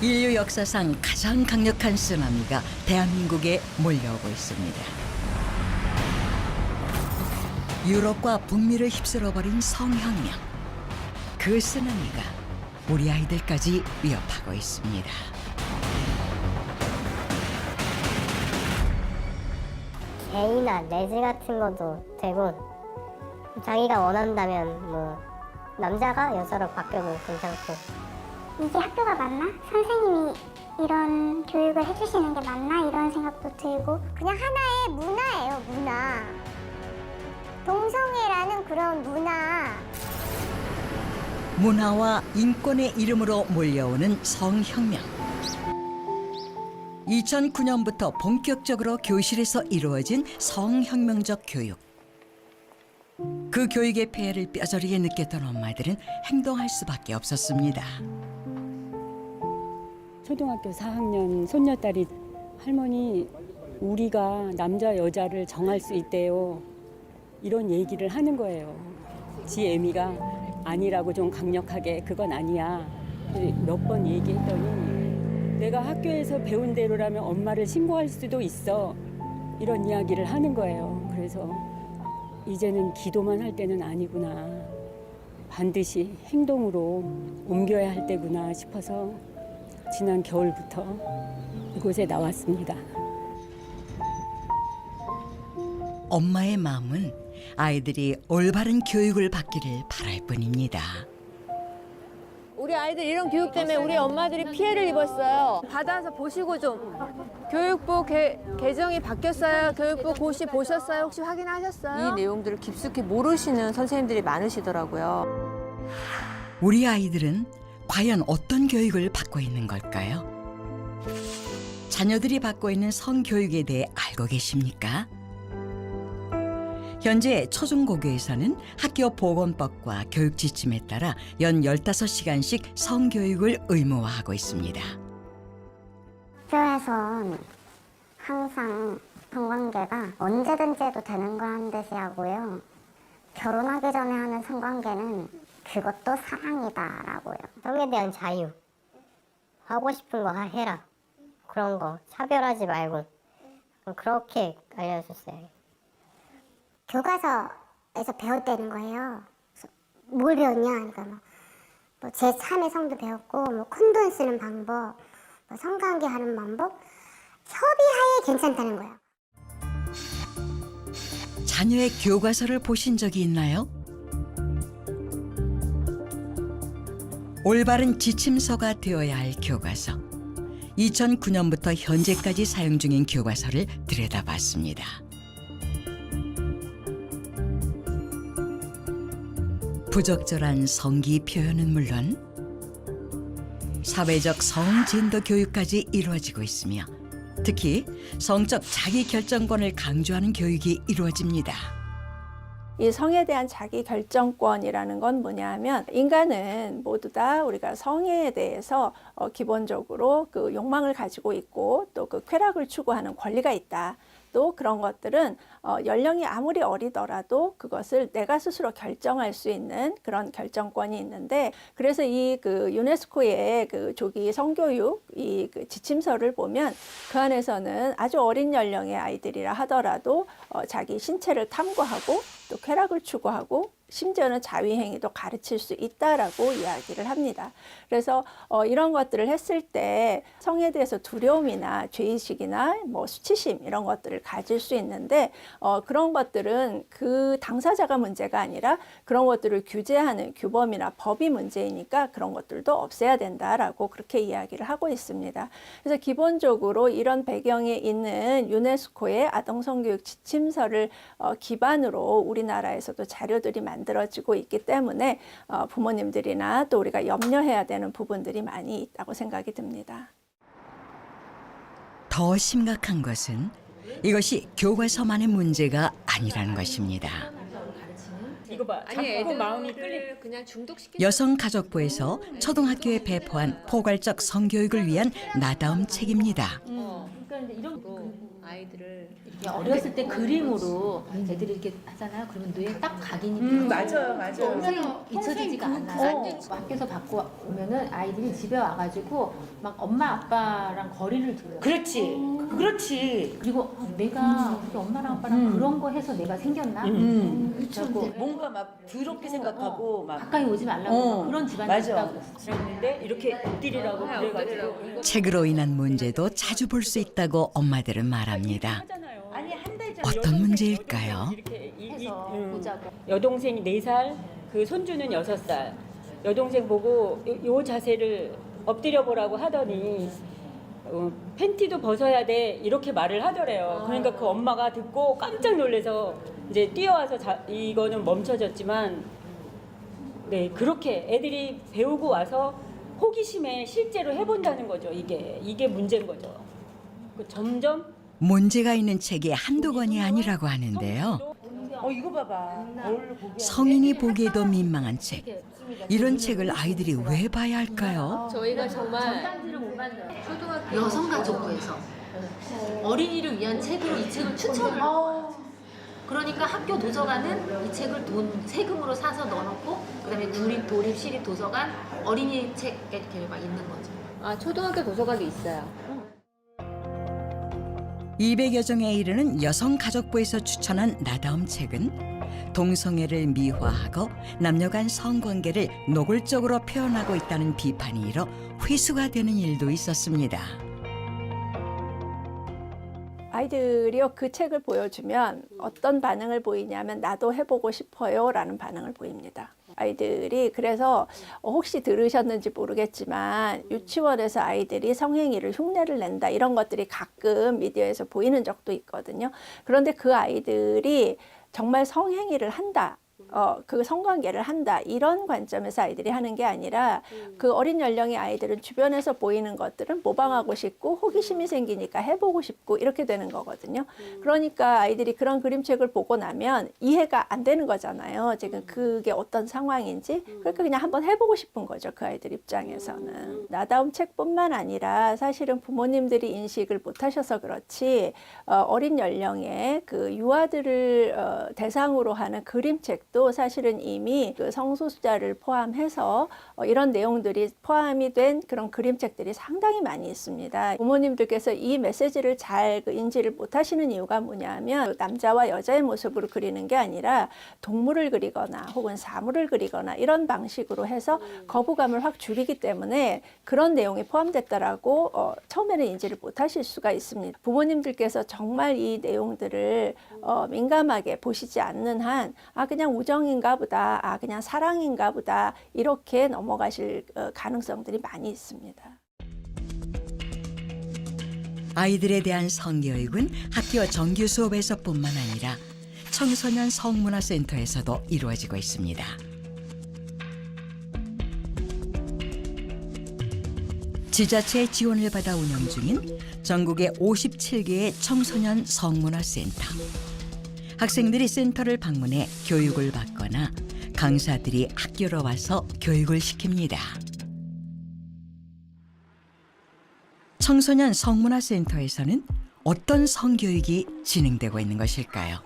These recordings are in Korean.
인류 역사상 가장 강력한 쓰나미가 대한민국에 몰려오고 있습니다. 유럽과 북미를 휩쓸어버린 성혁명. 그 쓰나미가 우리 아이들까지 위협하고 있습니다. 개이나 레즈 같은 것도 되고 자기가 원한다면 뭐 남자가 여자로 바뀌어도 괜찮고. 이게 학교가 맞나? 선생님이 이런 교육을 해주시는 게 맞나? 이런 생각도 들고 그냥 하나의 문화예요, 문화. 동성애라는 그런 문화. 문화와 인권의 이름으로 몰려오는 성혁명. 2009년부터 본격적으로 교실에서 이루어진 성혁명적 교육. 그 교육의 폐해를 뼈저리게 느꼈던 엄마들은 행동할 수밖에 없었습니다. 초등학교 4학년 손녀딸이 할머니 우리가 남자 여자를 정할 수 있대요. 이런 얘기를 하는 거예요. 지 애미가 아니라고 좀 강력하게 그건 아니야. 몇 번 얘기했더니 내가 학교에서 배운 대로라면 엄마를 신고할 수도 있어. 이런 이야기를 하는 거예요. 그래서 이제는 기도만 할 때는 아니구나. 반드시 행동으로 옮겨야 할 때구나 싶어서 지난 겨울부터 이곳에 나왔습니다. 엄마의 마음은 아이들이 올바른 교육을 받기를 바랄 뿐입니다. 우리 아이들 이런 교육 때문에 우리 엄마들이 피해를 입었어요. 받아서 보시고 좀. 교육부 개정이 바뀌었어요. 교육부 고시 보셨어요? 혹시 확인하셨어요? 이 내용들을 깊숙이 모르시는 선생님들이 많으시더라고요. 우리 아이들은 과연 어떤 교육을 받고 있는 걸까요? 자녀들이 받고 있는 성교육에 대해 알고 계십니까? 현재 초중고교에서는 학교 보건법과 교육 지침에 따라 연 15시간씩 성교육을 의무화하고 있습니다. 학교에선 항상 성관계가 언제든지 해도 되는 거라는 듯이 하고요. 결혼하기 전에 하는 성관계는 그것도 사랑이다라고요. 성에 대한 자유. 하고 싶은 거 해라. 그런 거 차별하지 말고 그렇게 알려줬어요. 교과서에서 배웠다는 거예요. 그래서 뭘 배웠냐? 그러니까 뭐 제3의 성도 배웠고, 뭐 콘돔 쓰는 방법, 뭐 성관계 하는 방법, 협의하에 괜찮다는 거예요. 자녀의 교과서를 보신 적이 있나요? 올바른 지침서가 되어야 할 교과서. 2009년부터 현재까지 사용 중인 교과서를 들여다봤습니다. 부적절한 성기 표현은 물론 사회적 성진도 교육까지 이루어지고 있으며 특히 성적 자기결정권을 강조하는 교육이 이루어집니다. 이 성에 대한 자기 결정권이라는 건 뭐냐 하면 인간은 모두 다 우리가 성에 대해서 기본적으로 그 욕망을 가지고 있고 또 그 쾌락을 추구하는 권리가 있다. 또 그런 것들은 연령이 아무리 어리더라도 그것을 내가 스스로 결정할 수 있는 그런 결정권이 있는데 그래서 이 그 유네스코의 그 조기 성교육 이 그 지침서를 보면 그 안에서는 아주 어린 연령의 아이들이라 하더라도 자기 신체를 탐구하고 또 쾌락을 추구하고 심지어는 자위행위도 가르칠 수 있다라고 이야기를 합니다. 그래서 이런 것들을 했을 때 성에 대해서 두려움이나 죄의식이나 뭐 수치심 이런 것들을 가질 수 있는데 그런 것들은 그 당사자가 문제가 아니라 그런 것들을 규제하는 규범이나 법이 문제이니까 그런 것들도 없애야 된다라고 그렇게 이야기를 하고 있습니다. 그래서 기본적으로 이런 배경에 있는 유네스코의 아동성교육 지침서를 기반으로 우리나라에서도 자료들이 만들어지고 있기 때문에 부모님들이나 또 우리가 염려해야 되는 부분들이 많이 있다고 생각이 듭니다. 더 심각한 것은 이것이 교과서만의 문제가 아니라는 것입니다. 이거 봐. 자꾸 마음이 끌리. 여성가족부에서 초등학교에 배포한 포괄적 성교육을 위한 나다움 책입니다. 아이들을 이렇게 어렸을 때 그림으로 애들이 이렇게 하잖아요. 그러면 뇌에 딱 각인이 맞아요. 평생 잊혀지지가 않아요. 밖에서 받고 오면은 아이들이 집에 와가지고 막 엄마 아빠랑 거리를 둬요. 그렇지. 그렇지. 그리고 내가 우리 엄마랑 아빠랑 그런 거 해서 내가 생겼나? 그렇고 뭔가 막 더럽게 생각하고 막 가까이 오지 말라고 그런 집안이 맞아. 있다고 그랬어요. 그랬는데 이렇게 엎드리라고 그래가지고 책으로 인한 문제도 자주 볼 수 있다고 엄마들은 말합니다. 하잖아요. 아니 한 달 전에 어떤 문제일까요? 이렇게 해서 보자고. 여동생이 4살, 그 손주는 6살. 여동생 보고 요 자세를 엎드려 보라고 하더니 팬티도 벗어야 돼 이렇게 말을 하더래요. 그러니까 그 엄마가 듣고 깜짝 놀라서 이제 뛰어와서 이거는 멈춰졌지만 네 그렇게 애들이 배우고 와서 호기심에 실제로 해본다는 거죠. 이게 문제인 거죠. 점점 문제가 있는 책이 한두 권이 아니라고 하는데요. 이거 봐봐. 성인이 보기에도 민망한 책. 이런 책을 아이들이 왜 봐야 할까요? 저희가 정말 여성가족부에서 어린이를 위한 책으로 이 책을 추천을 해요. 그러니까 학교 도서관은 이 책을 세금으로 사서 넣어놓고 그다음에 도립 시립 도서관 어린이 책 이렇게 막 있는 거죠. 아 초등학교 도서관도 있어요. 200여 종에 이르는 여성가족부에서 추천한 나다움 책은 동성애를 미화하고 남녀 간 성관계를 노골적으로 표현하고 있다는 비판이 일어 회수가 되는 일도 있었습니다. 아이들이요 그 책을 보여주면 어떤 반응을 보이냐면 나도 해보고 싶어요 라는 반응을 보입니다. 아이들이 그래서 혹시 들으셨는지 모르겠지만 유치원에서 아이들이 성행위를 흉내를 낸다 이런 것들이 가끔 미디어에서 보이는 적도 있거든요. 그런데 그 아이들이 정말 성행위를 한다. 그 성관계를 한다 이런 관점에서 아이들이 하는 게 아니라 그 어린 연령의 아이들은 주변에서 보이는 것들은 모방하고 싶고 호기심이 생기니까 해보고 싶고 이렇게 되는 거거든요. 그러니까 아이들이 그런 그림책을 보고 나면 이해가 안 되는 거잖아요. 지금 그게 어떤 상황인지 그러니까 그냥 한번 해보고 싶은 거죠. 그 아이들 입장에서는. 나다움 책뿐만 아니라 사실은 부모님들이 인식을 못하셔서 그렇지 어린 연령의 그 유아들을 대상으로 하는 그림책도 사실은 이미 그 성소수자를 포함해서 이런 내용들이 포함이 된 그런 그림책들이 상당히 많이 있습니다. 부모님들께서 이 메시지를 잘 인지를 못하시는 이유가 뭐냐면 남자와 여자의 모습으로 그리는 게 아니라 동물을 그리거나 혹은 사물을 그리거나 이런 방식으로 해서 거부감을 확 줄이기 때문에 그런 내용이 포함됐다라고 처음에는 인지를 못하실 수가 있습니다. 부모님들께서 정말 이 내용들을 민감하게 보시지 않는 한 그냥 우정인가 보다, 그냥 사랑인가 보다 이렇게 넘어가실 가능성들이 많이 있습니다. 아이들에 대한 성교육은 학교 정규 수업에서뿐만 아니라 청소년 성문화센터에서도 이루어지고 있습니다. 지자체의 지원을 받아 운영 중인 전국의 57개의 청소년 성문화센터. 학생들이 센터를 방문해 교육을 받거나 강사들이 학교로 와서 교육을 시킵니다. 청소년 성문화센터에서는 어떤 성교육이 진행되고 있는 것일까요?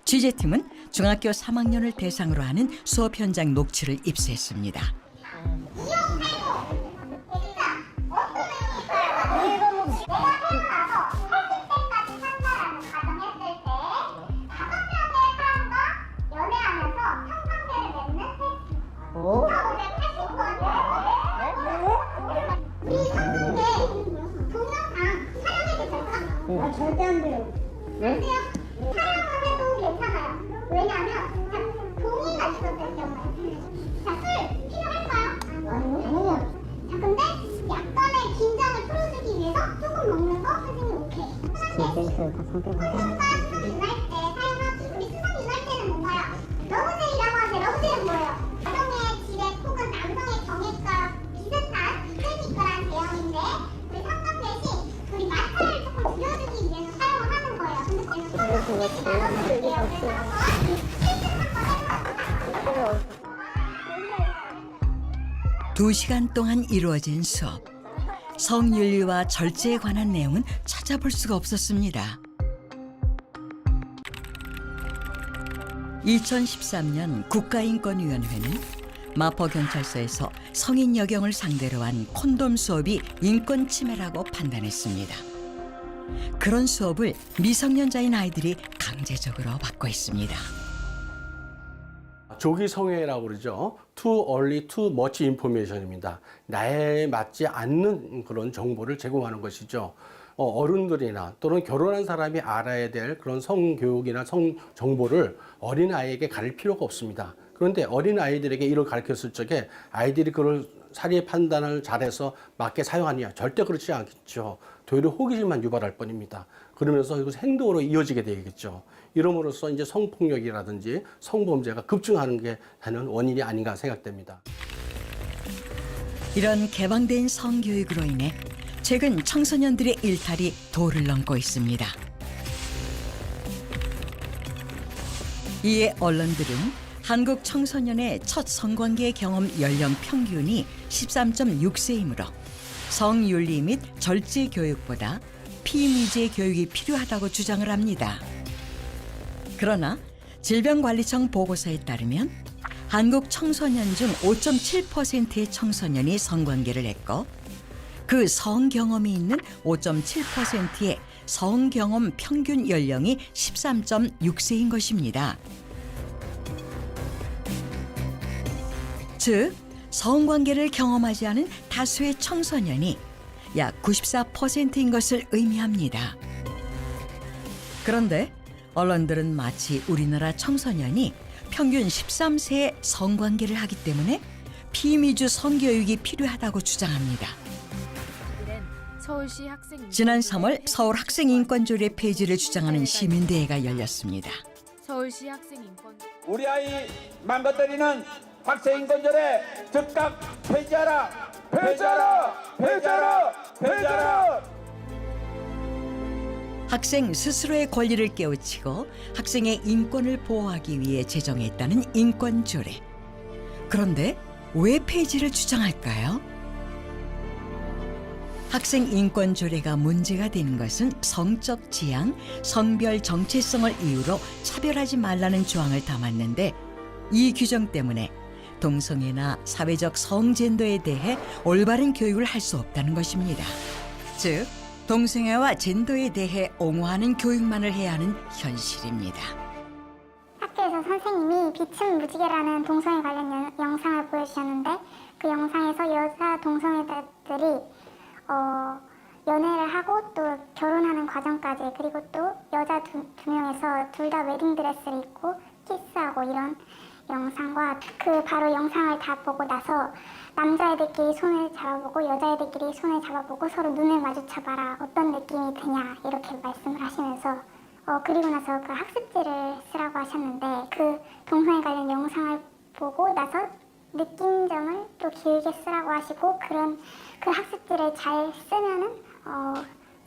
취재팀은 중학교 3학년을 대상으로 하는 수업 현장 녹취를 입수했습니다. 절대 안 돼요. 안 돼요? 촬영을 해도 괜찮아요. 왜냐하면 동의가 있었을 경우에. 자, 술 필요할까요? 아니요. 자, 근데 약간의 긴장을 풀어주기 위해서 조금 먹는 거 선생님 오케이. 숟가락 유날 때 사용하기. 우리 수상 유날 때는 뭔가요? 러브제이라고 하는데 러브제이는 뭐예요? 여성의 지렛 혹은 남성의 정액과 비슷한 플래스틱이라는 제형인데 우리 성관 대신 우리 마찰을 조금 줄여주기 위해서 사용을 하는 거예요. 근데 걔는 나눠줄게요. 그래서 2시간 동안 이루어진 수업. 성윤리와 절제에 관한 내용은 찾아볼 수가 없었습니다. 2013년 국가인권위원회는 마포경찰서에서 성인 여경을 상대로 한 콘돔 수업이 인권 침해라고 판단했습니다. 그런 수업을 미성년자인 아이들이 강제적으로 받고 있습니다. 조기 성애라고 그러죠. Too early, too much information입니다. 나에 맞지 않는 그런 정보를 제공하는 것이죠. 어른들이나 또는 결혼한 사람이 알아야 될 그런 성교육이나 성 정보를 어린아이에게 가릴 필요가 없습니다. 그런데 어린아이들에게 이걸 가르쳤을 적에 아이들이 그걸 사리 판단을 잘해서 맞게 사용하느냐? 절대 그렇지 않겠죠. 도리어 호기심만 유발할 뿐입니다. 그러면서 이것이 행동으로 이어지게 되겠죠. 이름으로써 이제 성폭력이라든지 성범죄가 급증하는 게 하는 원인이 아닌가 생각됩니다. 이런 개방된 성교육으로 인해 최근 청소년들의 일탈이 도를 넘고 있습니다. 이에 언론들은 한국 청소년의 첫 성관계 경험 연령 평균이 13.6세이므로 성윤리 및 절제 교육보다 피임위주의 교육이 필요하다고 주장을 합니다. 그러나 질병관리청 보고서에 따르면 한국 청소년 중 5.7%의 청소년이 성관계를 했고 그 성경험이 있는 5.7%의 성경험 평균 연령이 13.6세인 것입니다. 즉, 성관계를 경험하지 않은 다수의 청소년이 약 94%인 것을 의미합니다. 그런데 언론들은 마치 우리나라 청소년이 평균 13세에 성관계를 하기 때문에 피임위주 성교육이 필요하다고 주장합니다. 지난 3월 서울 학생인권조례 폐지를 주장하는 시민대회가 열렸습니다. 서울시 학생인권 우리 아이 망가뜨리는 학생인권조례 즉각 폐지하라! 폐지하라! 폐지하라! 폐지하라! 학생 스스로의 권리를 깨우치고 학생의 인권을 보호하기 위해 제정했다는 인권조례. 그런데 왜 폐지를 주장할까요? 학생 인권조례가 문제가 되는 것은 성적 지향, 성별 정체성을 이유로 차별하지 말라는 조항을 담았는데 이 규정 때문에 동성애나 사회적 성젠더에 대해 올바른 교육을 할 수 없다는 것입니다. 즉, 동성애와 젠더에 대해 옹호하는 교육만을 해야 하는 현실입니다. 학교에서 선생님이 빛은 무지개라는 동성애 관련 영상을 보여주셨는데 그 영상에서 여자 동성애자들이 연애를 하고 또 결혼하는 과정까지 그리고 또 여자 두 명에서 둘 다 웨딩드레스를 입고 키스하고 이런 영상과 그 바로 영상을 다 보고 나서 남자애들끼리 손을 잡아보고 여자애들끼리 손을 잡아보고 서로 눈을 마주쳐봐라 어떤 느낌이 드냐 이렇게 말씀을 하시면서 그리고 나서 그 학습지를 쓰라고 하셨는데 그 동성애 관련 영상을 보고 나서 느낀 점을 또 길게 쓰라고 하시고 그런 그 학습지를 잘 쓰면은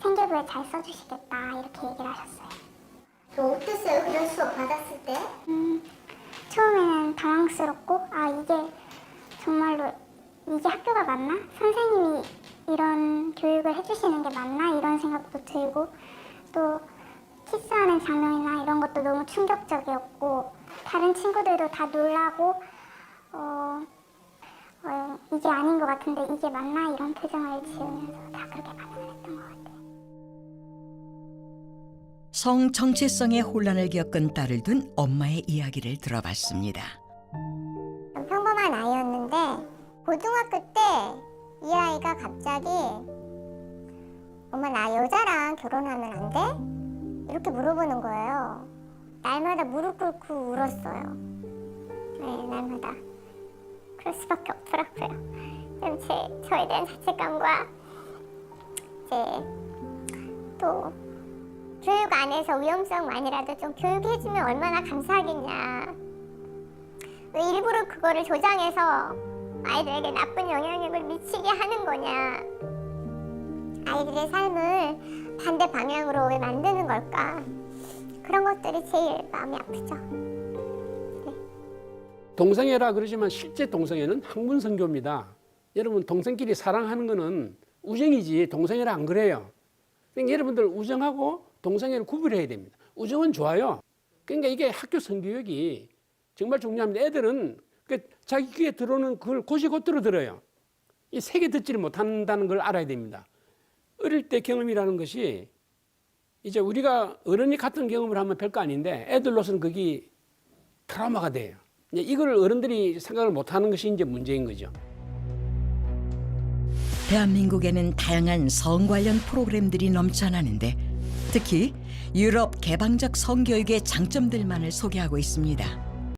생계부에 잘 써주시겠다 이렇게 얘기를 하셨어요. 어땠어요? 그런 수업 받았을 때? 처음에는 당황스럽고 이게 정말로 이게 학교가 맞나? 선생님이 이런 교육을 해주시는 게 맞나? 이런 생각도 들고 또 키스하는 장면이나 이런 것도 너무 충격적이었고 다른 친구들도 다 놀라고 이게 아닌 것 같은데 이게 맞나? 이런 표정을 지으면서 다 그렇게 반응을 했던 것 같아요. 성 정체성의 혼란을 겪은 딸을 둔 엄마의 이야기를 들어봤습니다. 평범한 아이였는데 고등학교 때 이 아이가 갑자기 엄마 나 여자랑 결혼하면 안 돼? 이렇게 물어보는 거예요. 날마다 무릎 꿇고 울었어요. 네, 날마다. 그럴 수밖에 없더라고요. 저에 대한 자책감과 이제 또 교육 안에서 위험성만이라도 좀 교육해주면 얼마나 감사하겠냐. 왜 일부러 그거를 조장해서 아이들에게 나쁜 영향력을 미치게 하는 거냐. 아이들의 삶을 반대 방향으로 왜 만드는 걸까. 그런 것들이 제일 마음이 아프죠. 동성애라 그러지만 실제 동성애는 학문성교입니다. 여러분 동성끼리 사랑하는 거는 우정이지 동성애는 안 그래요. 그러니까 여러분들 우정하고 동성애를 구별해야 됩니다. 우정은 좋아요. 그러니까 이게 학교 성교육이 정말 중요합니다. 애들은 자기 귀에 들어오는 그걸 곧이곧대로 들어요. 이 세게 듣지를 못한다는 걸 알아야 됩니다. 어릴 때 경험이라는 것이 이제 우리가 어른이 같은 경험을 하면 별거 아닌데 애들로서는 그게 트라우마가 돼요. 이걸 어른들이 생각을 못하는 것이 이제 문제인 거죠. 대한민국에는 다양한 성 관련 프로그램들이 넘쳐나는데 특히 유럽 개방적 성교육의 장점들만을 소개하고 있습니다.